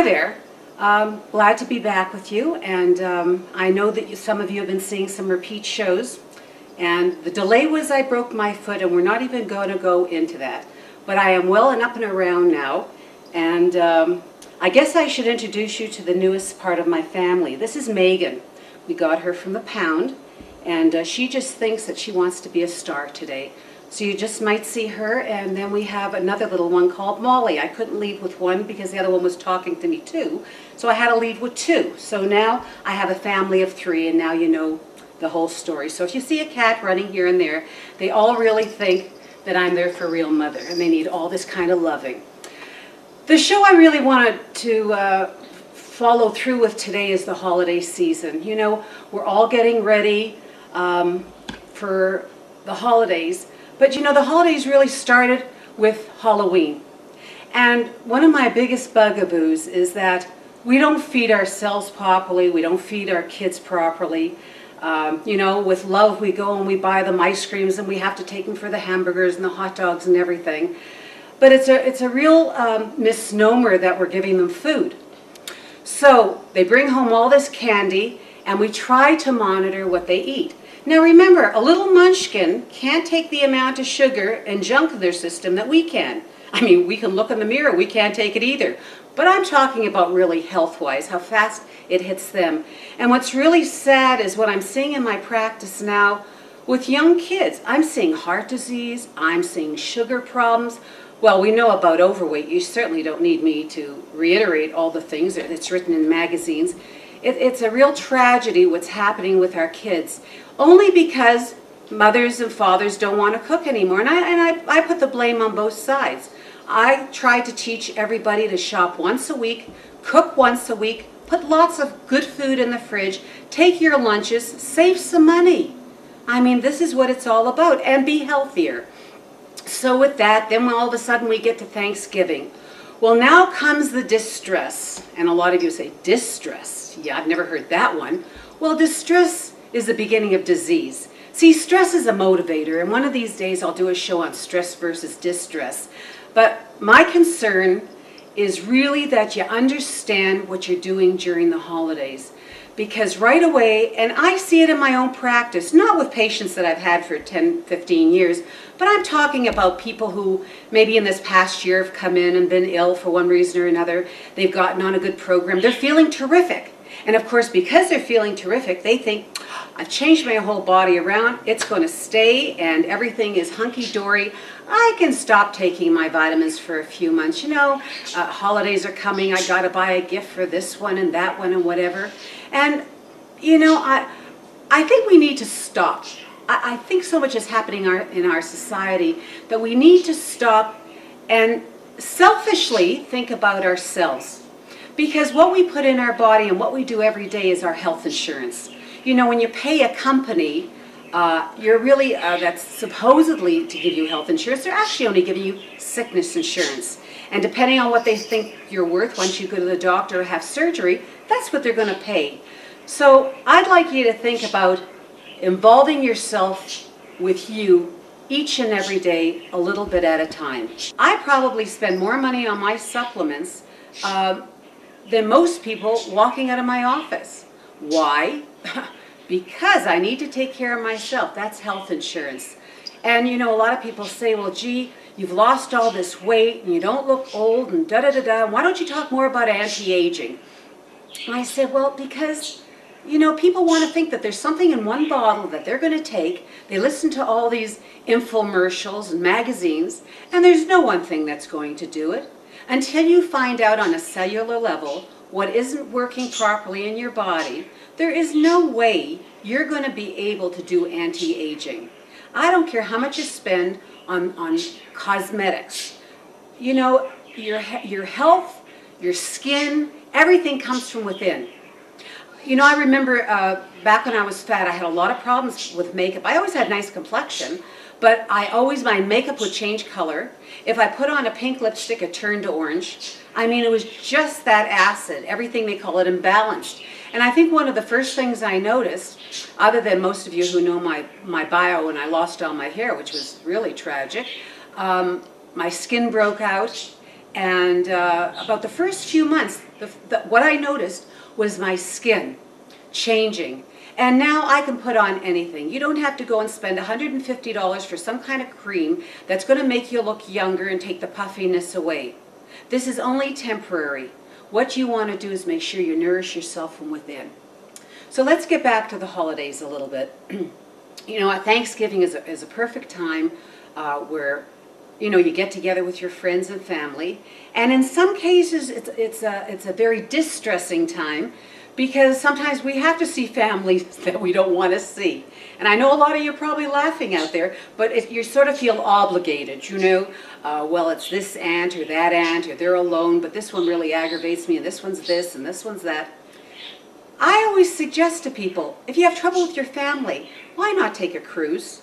Hi there. Glad to be back with you, and I know that some of you have been seeing some repeat shows, and the delay was I broke my foot, and we're not even going to go into that. But I am well and up and around now, and I guess I should introduce you to the newest part of my family. This is Megan. We got her from the pound, and she just thinks that she wants to be a star today. So you just might see her, and then we have another little one called Molly. I couldn't leave with one because the other one was talking to me too, so I had to leave with two. So now I have a family of three, and now you know the whole story. So if you see a cat running here and there, they all really think that I'm their for real mother, and they need all this kind of loving. The show I really wanted to follow through with today is the holiday season. You know, we're all getting ready for the holidays. But you know, the holidays really started with Halloween. And one of my biggest bugaboos is that we don't feed ourselves properly, we don't feed our kids properly. You know, with love we go and we buy them ice creams and we have to take them for the hamburgers and the hot dogs and everything. But it's a real misnomer that we're giving them food. So they bring home all this candy and we try to monitor what they eat. Now remember, a little munchkin can't take the amount of sugar and junk in their system that we can. I mean, we can look in the mirror, we can't take it either. But I'm talking about really health-wise, how fast it hits them. And what's really sad is what I'm seeing in my practice now with young kids. I'm seeing heart disease, I'm seeing sugar problems. Well, we know about overweight. You certainly don't need me to reiterate all the things that's written in magazines. It's a real tragedy what's happening with our kids, only because mothers and fathers don't want to cook anymore. And I put the blame on both sides. I try to teach everybody to shop once a week, cook once a week, put lots of good food in the fridge, take your lunches, save some money. I mean, this is what it's all about, and be healthier. So with that, then all of a sudden we get to Thanksgiving. Well, now comes the distress. And a lot of you say, distress? Yeah, I've never heard that one. Well, distress is the beginning of disease. See, stress is a motivator, and one of these days I'll do a show on stress versus distress. But my concern is really that you understand what you're doing during the holidays. Because right away, and I see it in my own practice, not with patients that I've had for 10, 15 years, but I'm talking about people who maybe in this past year have come in and been ill for one reason or another. They've gotten on a good program. They're feeling terrific. And of course, because they're feeling terrific, they think, I've changed my whole body around, it's going to stay, and everything is hunky-dory. I can stop taking my vitamins for a few months. You know, holidays are coming, I got to buy a gift for this one and that one and whatever. And, you know, I think we need to stop. I think so much is happening in our society that we need to stop and selfishly think about ourselves. Because what we put in our body and what we do every day is our health insurance. You know, when you pay a company, you're really, that's supposedly to give you health insurance, they're actually only giving you sickness insurance. And depending on what they think you're worth once you go to the doctor or have surgery, that's what they're going to pay. So I'd like you to think about involving yourself with you each and every day, a little bit at a time. I probably spend more money on my supplements than most people walking out of my office. Why? Because I need to take care of myself. That's health insurance. And you know, a lot of people say, well, gee, you've lost all this weight and you don't look old and da-da-da-da. Why don't you talk more about anti-aging? And I said, well, because, you know, people want to think that there's something in one bottle that they're going to take. They listen to all these infomercials and magazines, and there's no one thing that's going to do it. Until you find out on a cellular level what isn't working properly in your body, there is no way you're going to be able to do anti-aging. I don't care how much you spend on cosmetics. You know, your health, your skin, everything comes from within. You know, I remember back when I was fat, I had a lot of problems with makeup. I always had nice complexion, but my makeup would change color. If I put on a pink lipstick, it turned to orange. I mean, it was just that acid, everything they call it imbalanced. And I think one of the first things I noticed, other than most of you who know my bio when I lost all my hair, which was really tragic, my skin broke out, And about the first few months, what I noticed was my skin changing. And now I can put on anything. You don't have to go and spend $150 for some kind of cream that's going to make you look younger and take the puffiness away. This is only temporary. What you want to do is make sure you nourish yourself from within. So let's get back to the holidays a little bit. You know, Thanksgiving is a perfect time where, you know, you get together with your friends and family. And in some cases, it's a very distressing time, because sometimes we have to see families that we don't want to see. And I know a lot of you are probably laughing out there, but you sort of feel obligated, you know. Well, it's this aunt or that aunt, or they're alone, but this one really aggravates me, and this one's this, and this one's that. I always suggest to people, if you have trouble with your family, why not take a cruise?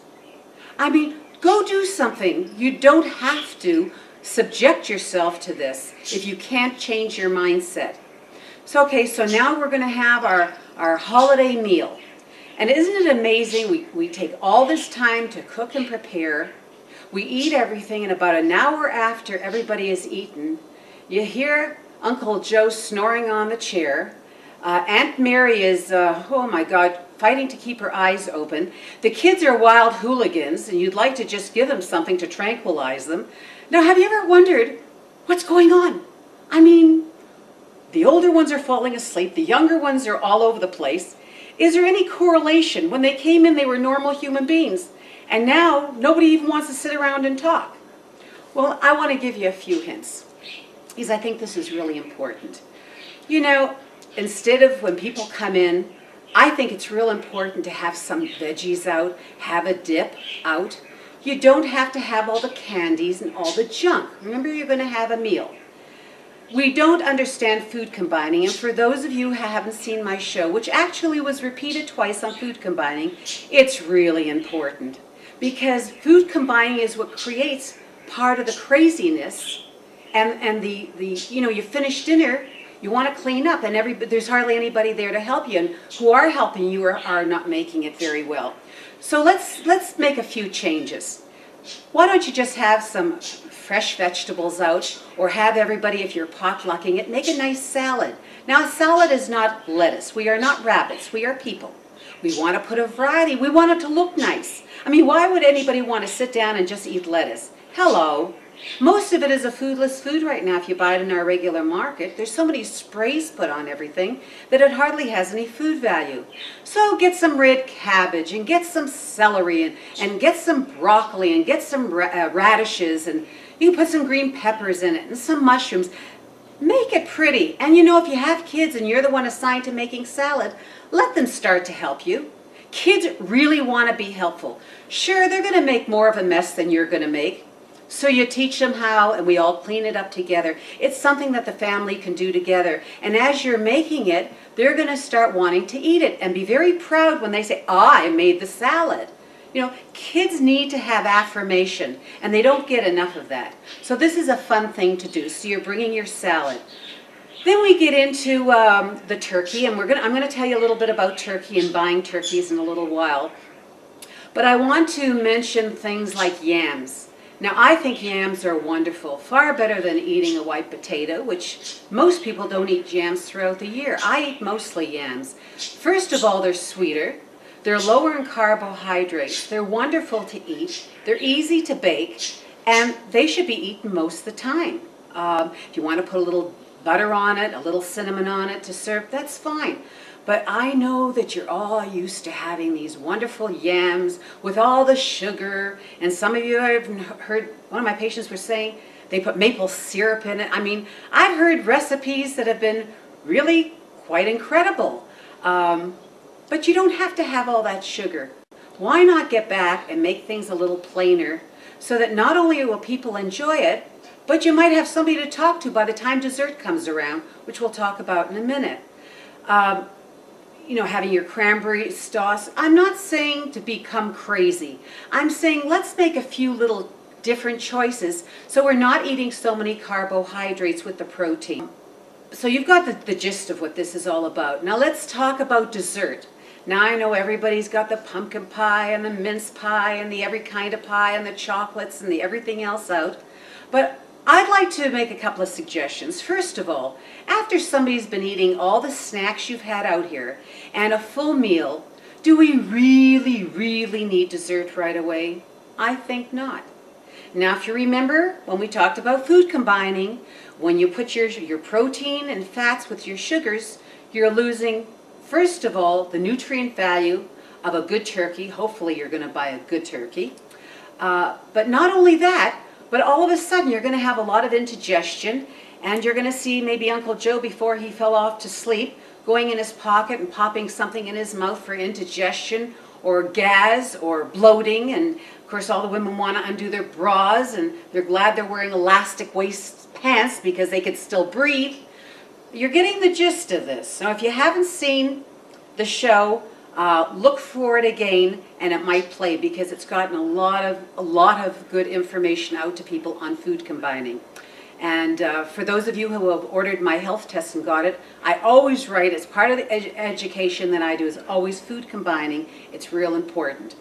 I mean, go do something. You don't have to subject yourself to this if you can't change your mindset. So, okay, so now we're going to have our holiday meal. And isn't it amazing? We take all this time to cook and prepare. We eat everything, and about an hour after everybody has eaten, you hear Uncle Joe snoring on the chair. Aunt Mary is, oh my God, fighting to keep her eyes open. The kids are wild hooligans, and you'd like to just give them something to tranquilize them. Now, have you ever wondered what's going on? I mean, the older ones are falling asleep, the younger ones are all over the place. Is there any correlation? When they came in, they were normal human beings, and now nobody even wants to sit around and talk. Well, I want to give you a few hints, because I think this is really important. You know, instead of when people come in, I think it's real important to have some veggies out, have a dip out. You don't have to have all the candies and all the junk. Remember, you're going to have a meal. We don't understand food combining, and for those of you who haven't seen my show, which actually was repeated twice on food combining, it's really important, because food combining is what creates part of the craziness, and the you know, you finish dinner, you want to clean up, and there's hardly anybody there to help you, and who are helping you are not making it very well. So let's make a few changes. Why don't you just have some fresh vegetables out, or have everybody, if you're potlucking it, make a nice salad. Now, a salad is not lettuce. We are not rabbits. We are people. We want to put a variety. We want it to look nice. I mean, why would anybody want to sit down and just eat lettuce? Hello. Most of it is a foodless food right now if you buy it in our regular market. There's so many sprays put on everything that it hardly has any food value. So get some red cabbage, and get some celery, and get some broccoli, and get some radishes, and you can put some green peppers in it, and some mushrooms. Make it pretty. And you know, if you have kids and you're the one assigned to making salad, let them start to help you. Kids really want to be helpful. Sure, they're going to make more of a mess than you're going to make. So you teach them how, and we all clean it up together. It's something that the family can do together. And as you're making it, they're going to start wanting to eat it and be very proud when they say, I made the salad. You know, kids need to have affirmation, and they don't get enough of that. So this is a fun thing to do. So you're bringing your salad. Then we get into the turkey, and I'm going to tell you a little bit about turkey and buying turkeys in a little while. But I want to mention things like yams. Now, I think yams are wonderful, far better than eating a white potato, which most people don't eat yams throughout the year. I eat mostly yams. First of all, they're sweeter. They're lower in carbohydrates. They're wonderful to eat. They're easy to bake, and they should be eaten most of the time. If you want to put a little butter on it, a little cinnamon on it to serve, that's fine. But I know that you're all used to having these wonderful yams with all the sugar, and some of you have heard, one of my patients was saying they put maple syrup in it. I mean, I've heard recipes that have been really quite incredible. But you don't have to have all that sugar. Why not get back and make things a little plainer, so that not only will people enjoy it, but you might have somebody to talk to by the time dessert comes around, which we'll talk about in a minute. You know, having your cranberry sauce. I'm not saying to become crazy. I'm saying let's make a few little different choices so we're not eating so many carbohydrates with the protein. So you've got the gist of what this is all about. Now let's talk about dessert. Now I know everybody's got the pumpkin pie and the mince pie and the every kind of pie and the chocolates and the everything else out. But I'd like to make a couple of suggestions. First of all, after somebody's been eating all the snacks you've had out here and a full meal, do we really need dessert right away? I think not. Now, if you remember when we talked about food combining, when you put your protein and fats with your sugars, you're losing, first of all, the nutrient value of a good turkey. Hopefully you're going to buy a good turkey. But not only that, but all of a sudden you're going to have a lot of indigestion, and you're going to see maybe Uncle Joe, before he fell off to sleep, going in his pocket and popping something in his mouth for indigestion or gas or bloating. And of course all the women want to undo their bras, and they're glad they're wearing elastic waist pants because they can still breathe. You're getting the gist of this. Now, if you haven't seen the show, look for it again, and it might play, because it's gotten a lot of good information out to people on food combining. And for those of you who have ordered my health test and got it, I always write, as part of the education that I do, is always food combining. It's real important.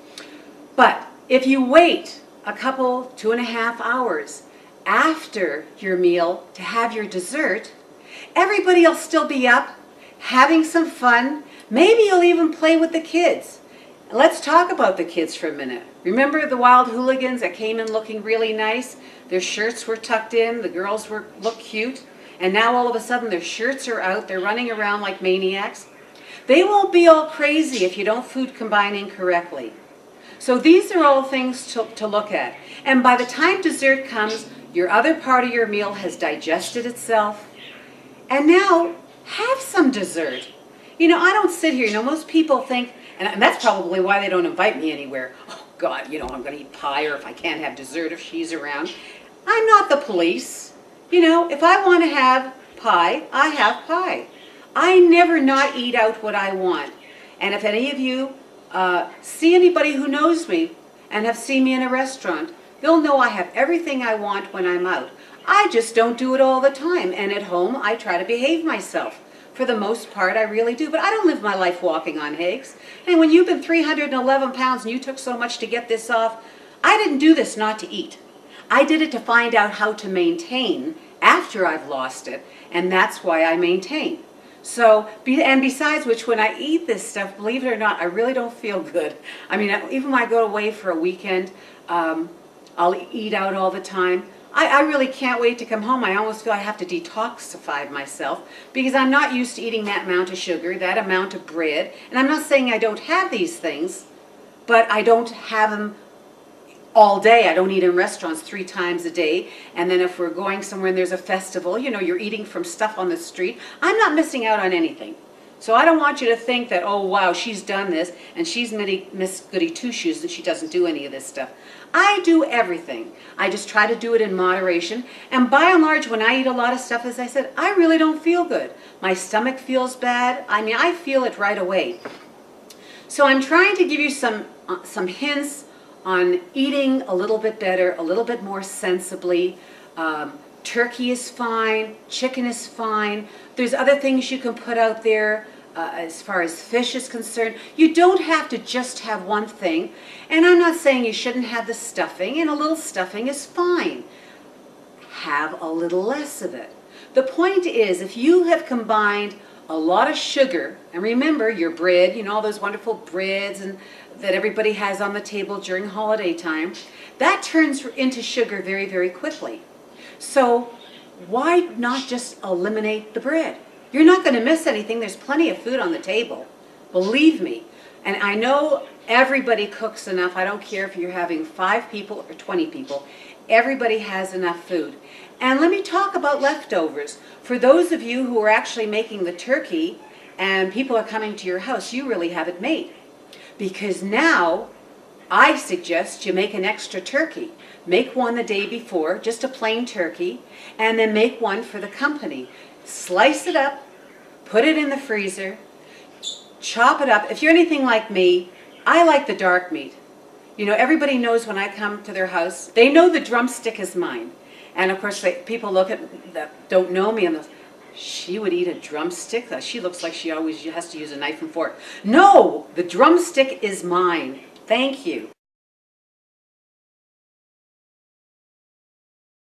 But if you wait a couple, 2.5 hours after your meal to have your dessert, everybody will still be up, having some fun. Maybe you'll even play with the kids. Let's talk about the kids for a minute. Remember the wild hooligans that came in looking really nice? Their shirts were tucked in, the girls looked cute, and now all of a sudden their shirts are out, they're running around like maniacs. They won't be all crazy if you don't food combining correctly. So these are all things to look at. And by the time dessert comes, your other part of your meal has digested itself. And now, have some dessert. You know, I don't sit here, most people think, and that's probably why they don't invite me anywhere. Oh God, I'm going to eat pie, or if I can't have dessert if she's around. I'm not the police. If I want to have pie, I have pie. I never not eat out what I want. And if any of you see anybody who knows me and have seen me in a restaurant, they'll know I have everything I want when I'm out. I just don't do it all the time. And at home, I try to behave myself. For the most part, I really do. But I don't live my life walking on eggs. And when you've been 311 pounds and you took so much to get this off, I didn't do this not to eat. I did it to find out how to maintain after I've lost it. And that's why I maintain. So, and besides which, when I eat this stuff, believe it or not, I really don't feel good. I mean, even when I go away for a weekend, I'll eat out all the time. I really can't wait to come home. I almost feel I have to detoxify myself, because I'm not used to eating that amount of sugar, that amount of bread. And I'm not saying I don't have these things, but I don't have them all day. I don't eat in restaurants 3 times a day. And then if we're going somewhere and there's a festival, you're eating from stuff on the street. I'm not missing out on anything. So I don't want you to think that, oh wow, she's done this and she's Miss Goody Two-Shoes and she doesn't do any of this stuff. I do everything. I just try to do it in moderation. And by and large, when I eat a lot of stuff, as I said, I really don't feel good. My stomach feels bad. I mean, I feel it right away. So I'm trying to give you some hints on eating a little bit better, a little bit more sensibly. Turkey is fine, chicken is fine. There's other things you can put out there as far as fish is concerned. You don't have to just have one thing. And I'm not saying you shouldn't have the stuffing, and a little stuffing is fine. Have a little less of it. The point is, if you have combined a lot of sugar, and remember your bread, all those wonderful breads that everybody has on the table during holiday time, that turns into sugar very quickly. So why not just eliminate the bread? You're not going to miss anything. There's plenty of food on the table. Believe me. And I know everybody cooks enough. I don't care if you're having 5 people or 20 people. Everybody has enough food. And let me talk about leftovers. For those of you who are actually making the turkey and people are coming to your house, you really have it made. Because now I suggest you make an extra turkey. Make one the day before, just a plain turkey, and then make one for the company. Slice it up, put it in the freezer, chop it up. If you're anything like me, I like the dark meat. Everybody knows when I come to their house, they know the drumstick is mine. And of course, people look at that don't know me and she would eat a drumstick? She looks like she always has to use a knife and fork. No, the drumstick is mine. Thank you.